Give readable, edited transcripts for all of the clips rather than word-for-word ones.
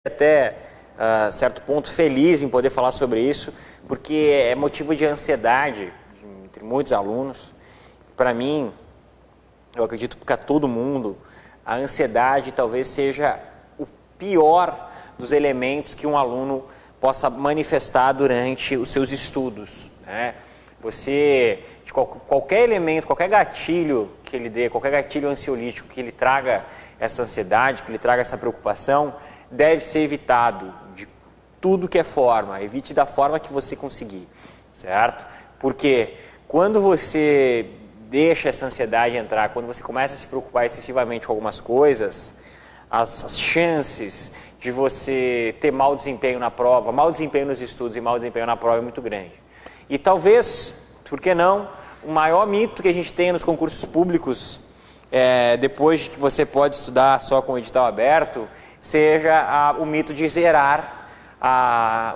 até certo ponto feliz em poder falar sobre isso, porque é motivo de ansiedade entre muitos alunos. Para mim, eu acredito que para todo mundo, a ansiedade talvez seja o pior dos elementos que um aluno possa manifestar durante os seus estudos, né? Você, de qualquer elemento, qualquer gatilho que ele dê, qualquer gatilho ansiolítico que ele traga essa ansiedade, que ele traga essa preocupação, deve ser evitado de tudo que é forma. Evite da forma que você conseguir, certo? Porque quando você deixa essa ansiedade entrar, quando você começa a se preocupar excessivamente com algumas coisas, as chances de você ter mau desempenho na prova, mau desempenho nos estudos e mau desempenho na prova é muito grande. E talvez, por que não, o maior mito que a gente tem nos concursos públicos, depois de que você pode estudar só com o edital aberto, seja o mito de zerar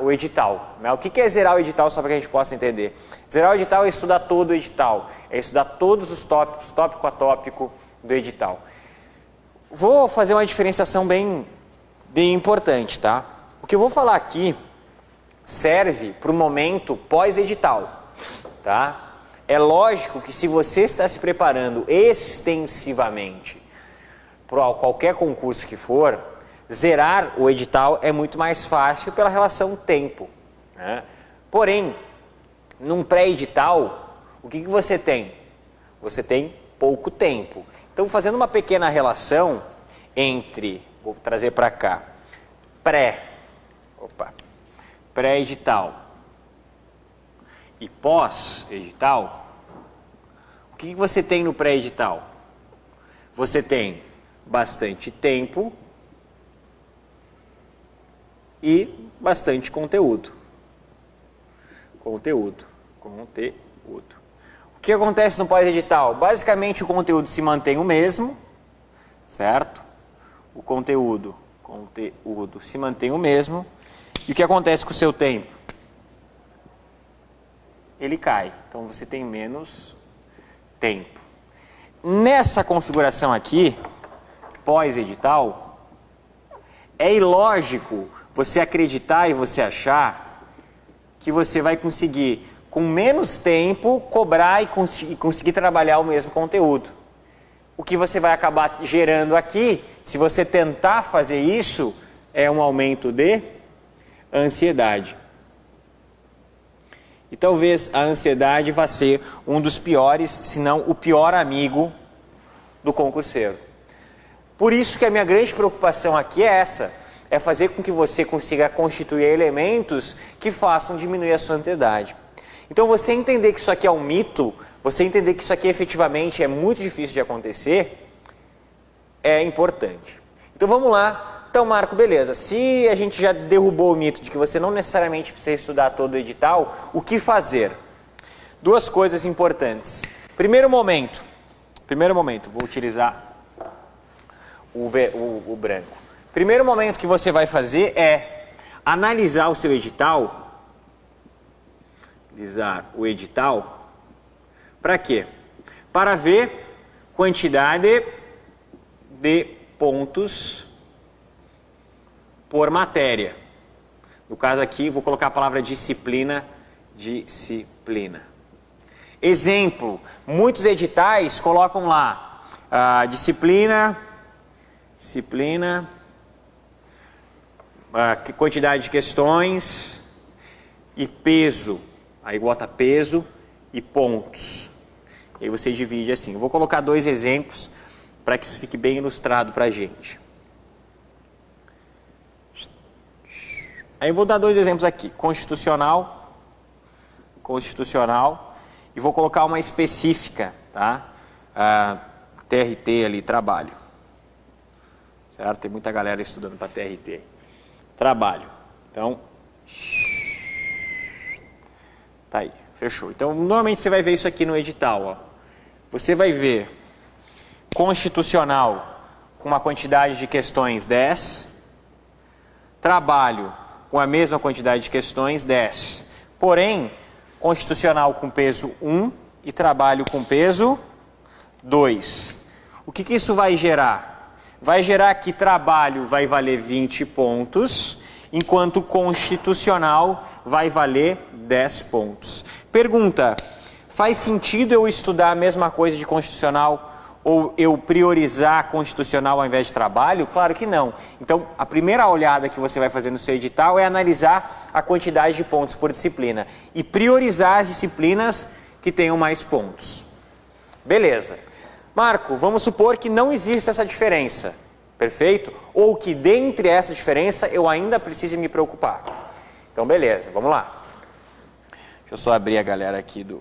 o edital, né? O que é zerar o edital, só para que a gente possa entender? Zerar o edital é estudar todo o edital, é estudar todos os tópicos, tópico a tópico do edital. Vou fazer uma diferenciação bem importante, tá? O que eu vou falar aqui serve para o momento pós-edital, tá? É lógico que se você está se preparando extensivamente para qualquer concurso que for, zerar o edital é muito mais fácil pela relação tempo, né? Porém, num pré-edital, o que você tem? Você tem pouco tempo. Então, fazendo uma pequena relação entre, vou trazer para cá, pré-edital e pós-edital, o que você tem no pré-edital? Você tem bastante tempo e bastante conteúdo. Conteúdo. O que acontece no pós-edital? Basicamente o conteúdo se mantém o mesmo, certo? O conteúdo se mantém o mesmo. E o que acontece com o seu tempo? Ele cai. Então você tem menos tempo. Nessa configuração aqui, pós-edital, é ilógico você acreditar e você achar que você vai conseguir, com menos tempo, cobrar e conseguir trabalhar o mesmo conteúdo. O que você vai acabar gerando aqui, se você tentar fazer isso, é um aumento de ansiedade. E talvez a ansiedade vá ser um dos piores, se não o pior amigo do concurseiro. Por isso que a minha grande preocupação aqui é essa, é fazer com que você consiga constituir elementos que façam diminuir a sua ansiedade. Então você entender que isso aqui é um mito, você entender que isso aqui efetivamente é muito difícil de acontecer, é importante. Então vamos lá. Então, Marco, beleza, se a gente já derrubou o mito de que você não necessariamente precisa estudar todo o edital, o que fazer? Duas coisas importantes. Primeiro momento, vou utilizar o branco. Primeiro momento que você vai fazer é analisar o seu edital. Analisar o edital. Para quê? Para ver quantidade de pontos por matéria. No caso aqui, vou colocar a palavra disciplina. Exemplo, muitos editais colocam lá disciplina, quantidade de questões e peso. Aí bota peso e pontos. E aí você divide assim. Eu vou colocar dois exemplos para que isso fique bem ilustrado para a gente. Aí eu vou dar dois exemplos aqui. Constitucional, e vou colocar uma específica, tá? TRT ali, trabalho. Certo? Tem muita galera estudando para TRT. Trabalho. Então, tá aí, fechou. Então, normalmente você vai ver isso aqui no edital, ó. Você vai ver constitucional com uma quantidade de questões 10, trabalho com a mesma quantidade de questões 10. Porém, constitucional com peso 1 e trabalho com peso 2. O que isso vai gerar? vai gerar que trabalho vai valer 20 pontos, enquanto constitucional vai valer 10 pontos. Pergunta, faz sentido eu estudar a mesma coisa de constitucional ou eu priorizar constitucional ao invés de trabalho? Claro que não. Então, a primeira olhada que você vai fazer no seu edital é analisar a quantidade de pontos por disciplina e priorizar as disciplinas que tenham mais pontos. Beleza. Marco, vamos supor que não existe essa diferença, perfeito? Ou que dentre essa diferença eu ainda precise me preocupar. Então, beleza, vamos lá. Deixa eu só abrir a galera aqui do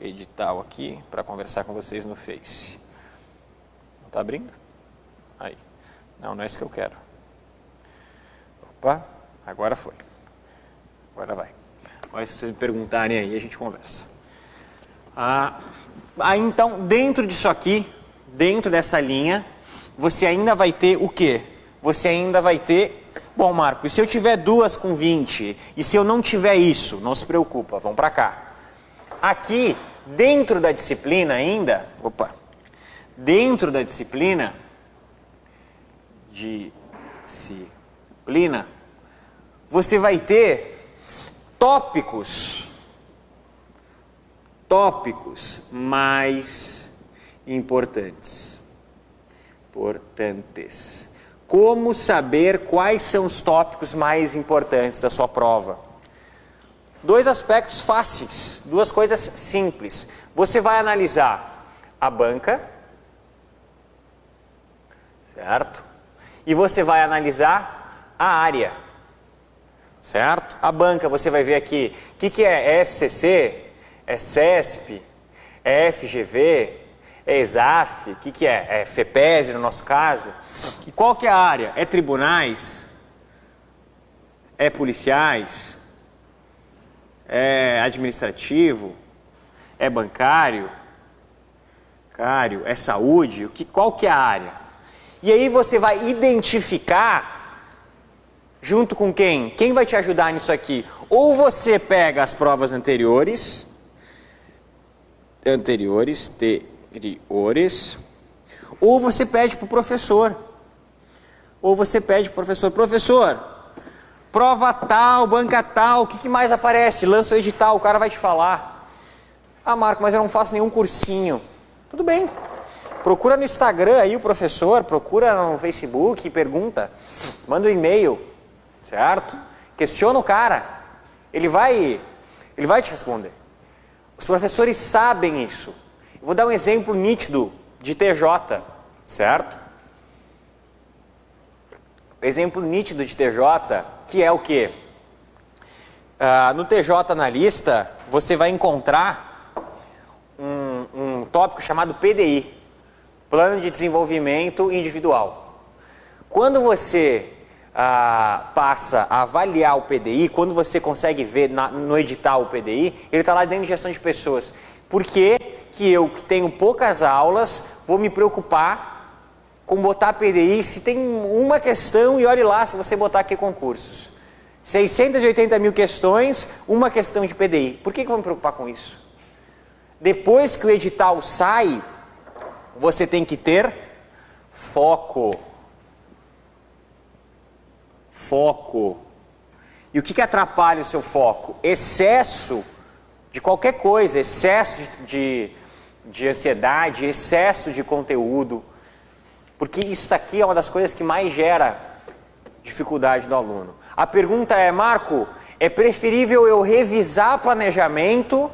edital aqui para conversar com vocês no Face. Tá abrindo? Aí. Não, não é isso que eu quero. Opa, agora foi. Agora vai. Agora, se vocês me perguntarem aí, a gente conversa. Aí, então, dentro disso aqui, dentro dessa linha, você ainda vai ter o quê? Você ainda vai ter... Bom, Marco, e se eu tiver duas com 20? E se eu não tiver isso? Não se preocupa, vamos para cá. Aqui, dentro da disciplina ainda... Opa! Dentro da disciplina, você vai ter tópicos mais importantes. Como saber quais são os tópicos mais importantes da sua prova? Dois aspectos fáceis, duas coisas simples. Você vai analisar a banca, certo? E você vai analisar a área, certo? A banca, você vai ver aqui, o que é? É FCC? É CESP? É FGV? É ESAF? O que é? É FEPESE no nosso caso? E qual que é a área? É tribunais? É policiais? É administrativo? É bancário? É saúde? Qual que é a área? E aí você vai identificar junto com quem? Quem vai te ajudar nisso aqui? Ou você pega as provas anteriores, ou você pede para o professor. Professor, prova tal, banca tal, o que mais aparece? Lança o edital, o cara vai te falar. Ah, Marco, mas eu não faço nenhum cursinho. Tudo bem. Procura no Instagram aí o professor, procura no Facebook, pergunta, manda um e-mail, certo? Questiona o cara, ele vai te responder. Os professores sabem isso. Eu vou dar um exemplo nítido de TJ, certo? Exemplo nítido de TJ, que é o quê? No TJ Analista, você vai encontrar um tópico chamado PDI. Plano de Desenvolvimento Individual. Quando você passa a avaliar o PDI, quando você consegue ver no edital o PDI, ele está lá dentro de gestão de pessoas. Por que eu, que tenho poucas aulas, vou me preocupar com botar PDI se tem uma questão e olhe lá se você botar aqui concursos? 680 mil questões, uma questão de PDI. Por que eu vou me preocupar com isso? Depois que o edital sai, você tem que ter foco. E o que atrapalha o seu foco? Excesso de qualquer coisa, excesso de ansiedade, excesso de conteúdo. Porque isso aqui é uma das coisas que mais gera dificuldade do aluno. A pergunta é, Marco, é preferível eu revisar planejamento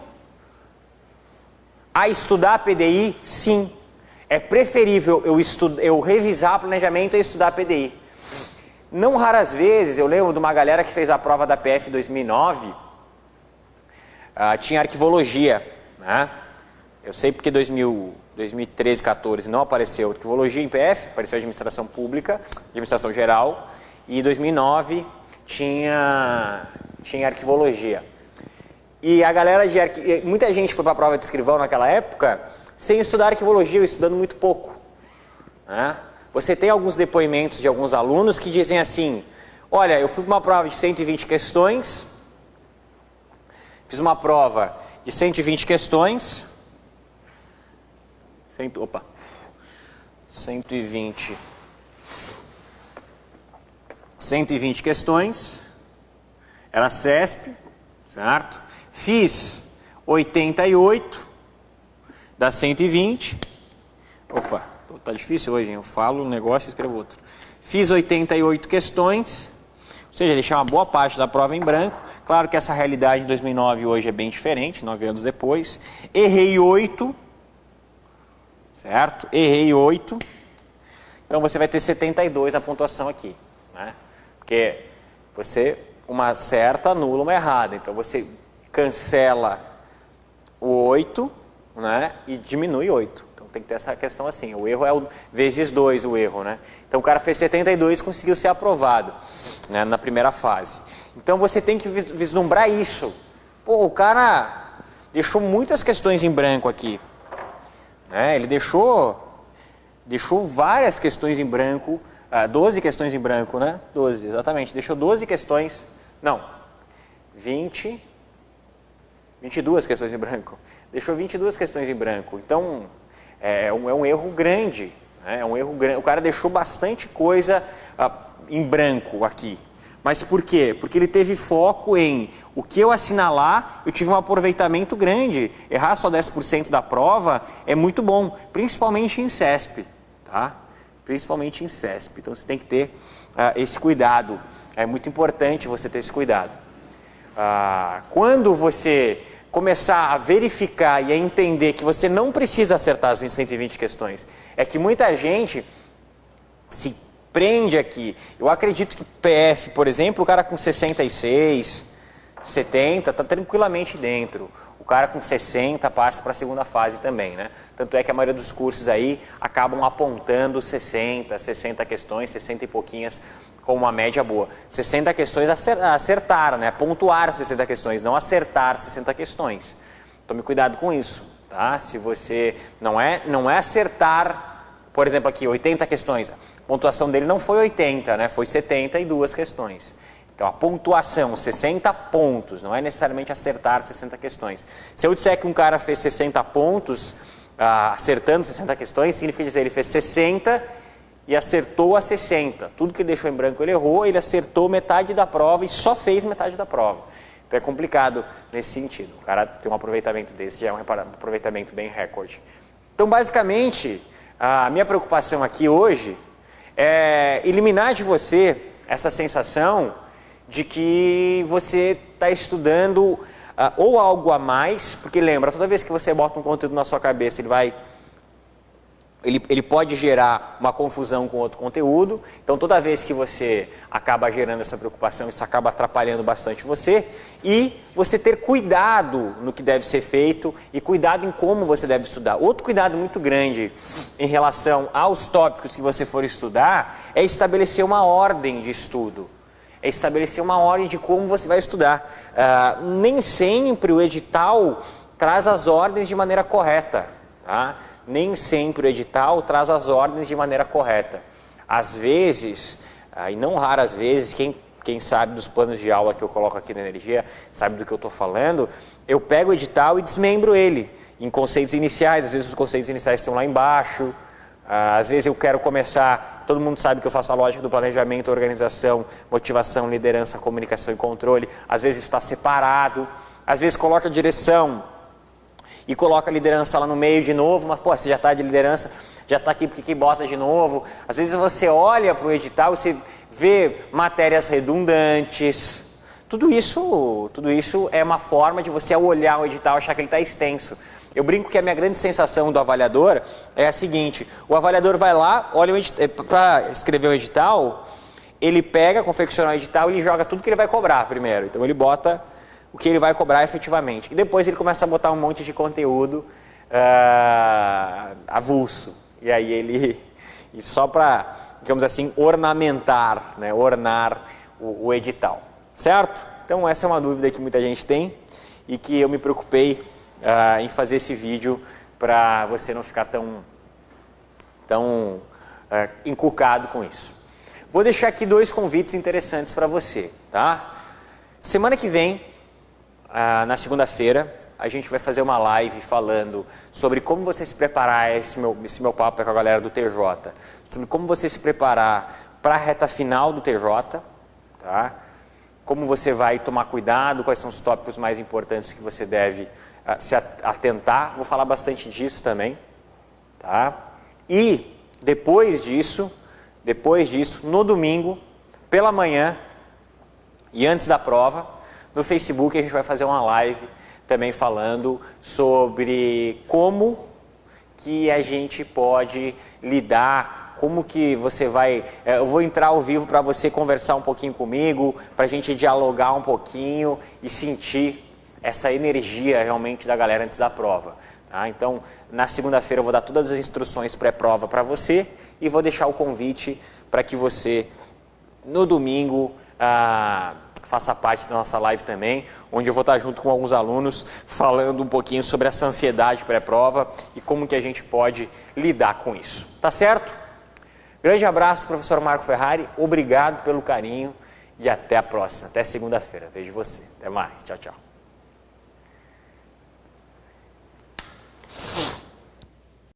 a estudar PDI? Sim. É preferível eu revisar planejamento e estudar PDI. Não raras vezes, eu lembro de uma galera que fez a prova da PF 2009, tinha arquivologia, né? Eu sei porque 2013, 14 não apareceu arquivologia em PF, apareceu administração pública, administração geral, e 2009 tinha arquivologia. E a galera muita gente foi para a prova de escrivão naquela época sem estudar arquivologia ou estudando muito pouco, né? Você tem alguns depoimentos de alguns alunos que dizem assim, olha, eu fui para uma prova de 120 questões, fiz uma prova de 120 questões, 120 120 questões, era CESP, certo? Fiz 88 das 120. Opa, tá difícil hoje, hein? Eu falo um negócio e escrevo outro. Fiz 88 questões, ou seja, deixei uma boa parte da prova em branco. Claro que essa realidade de 2009 hoje é bem diferente, 9 anos depois. Errei 8, certo? Errei 8. Então você vai ter 72 a pontuação aqui, né? Porque você, uma certa anula uma errada. Então você cancela o 8, né? E diminui 8. Então tem que ter essa questão assim. O erro é o vezes 2 o erro, né? Então o cara fez 72 e conseguiu ser aprovado, né, na primeira fase. Então você tem que vislumbrar isso. Pô, o cara deixou muitas questões em branco aqui, né? Ele deixou várias questões em branco, 12 questões em branco, né? 12, exatamente. Deixou 12 questões, não, 22 questões em branco. Deixou 22 questões em branco. Então, é um erro grande, né? É um erro grande. O cara deixou bastante coisa em branco aqui. Mas por quê? Porque ele teve foco em o que eu assinalar, eu tive um aproveitamento grande. Errar só 10% da prova é muito bom, principalmente em CESP, tá? Principalmente em CESP. Então você tem que ter esse cuidado. É muito importante você ter esse cuidado. Quando você começar a verificar e a entender que você não precisa acertar as 120 questões, é que muita gente se prende aqui. Eu acredito que PF, por exemplo, o cara com 66, 70, está tranquilamente dentro. O cara com 60 passa para a segunda fase também, né? Tanto é que a maioria dos cursos aí acabam apontando 60 questões, 60 e pouquinhas, como uma média boa. 60 questões acertar, né? Pontuar 60 questões, não acertar 60 questões. Tome cuidado com isso, tá? Se você não é acertar. Por exemplo, aqui, 80 questões. A pontuação dele não foi 80, né? Foi 72 questões. Então, a pontuação, 60 pontos, não é necessariamente acertar 60 questões. Se eu disser que um cara fez 60 pontos, acertando 60 questões, significa dizer que ele fez 60 e acertou a 60. Tudo que ele deixou em branco ele errou, ele acertou metade da prova e só fez metade da prova. Então, é complicado nesse sentido. O cara tem um aproveitamento desse, já é um aproveitamento bem recorde. Então, basicamente, a minha preocupação aqui hoje é eliminar de você essa sensação de que você está estudando ou algo a mais, porque lembra, toda vez que você bota um conteúdo na sua cabeça, ele pode gerar uma confusão com outro conteúdo. Então toda vez que você acaba gerando essa preocupação, isso acaba atrapalhando bastante você. E você ter cuidado no que deve ser feito e cuidado em como você deve estudar. Outro cuidado muito grande em relação aos tópicos que você for estudar é estabelecer uma ordem de estudo. É estabelecer uma ordem de como você vai estudar. Nem sempre o edital traz as ordens de maneira correta, tá? Nem sempre o edital traz as ordens de maneira correta. Às vezes, e não raras vezes, quem sabe dos planos de aula que eu coloco aqui na Energia, sabe do que eu estou falando, eu pego o edital e desmembro ele em conceitos iniciais. Às vezes os conceitos iniciais estão lá embaixo. Às vezes eu quero começar, todo mundo sabe que eu faço a lógica do planejamento, organização, motivação, liderança, comunicação e controle. Às vezes isso está separado. Às vezes coloca a direção e coloca a liderança lá no meio de novo, mas pô, você já está de liderança, já está aqui, porque que bota de novo? Às vezes você olha para o edital e você vê matérias redundantes. Tudo isso é uma forma de você, ao olhar o edital, achar que ele está extenso. Eu brinco que a minha grande sensação do avaliador é a seguinte: o avaliador vai lá, olha para escrever um edital, ele pega, confecciona o edital e ele joga tudo que ele vai cobrar primeiro. Então ele bota o que ele vai cobrar efetivamente. E depois ele começa a botar um monte de conteúdo avulso. E aí ele, só para, digamos assim, ornamentar, né, ornar o edital. Certo? Então essa é uma dúvida que muita gente tem e que eu me preocupei em fazer esse vídeo para você não ficar tão encucado com isso. Vou deixar aqui 2 convites interessantes para você, tá? Semana que vem, na segunda-feira, a gente vai fazer uma live falando sobre como você se preparar, esse meu papo é com a galera do TJ, sobre como você se preparar para a reta final do TJ, tá? Como você vai tomar cuidado, quais são os tópicos mais importantes que você deve se atentar. Vou falar bastante disso também, tá? E depois disso, no domingo, pela manhã e antes da prova, no Facebook a gente vai fazer uma live também falando sobre como que a gente pode lidar, como que você vai... Eu vou entrar ao vivo para você conversar um pouquinho comigo, para a gente dialogar um pouquinho e sentir essa energia realmente da galera antes da prova. Tá? Então, na segunda-feira eu vou dar todas as instruções pré-prova para você e vou deixar o convite para que você, no domingo, faça parte da nossa live também, onde eu vou estar junto com alguns alunos falando um pouquinho sobre essa ansiedade pré-prova e como que a gente pode lidar com isso. Tá certo? Grande abraço, professor Marco Ferrari, obrigado pelo carinho e até a próxima, até segunda-feira. Vejo você. Até mais, tchau, tchau.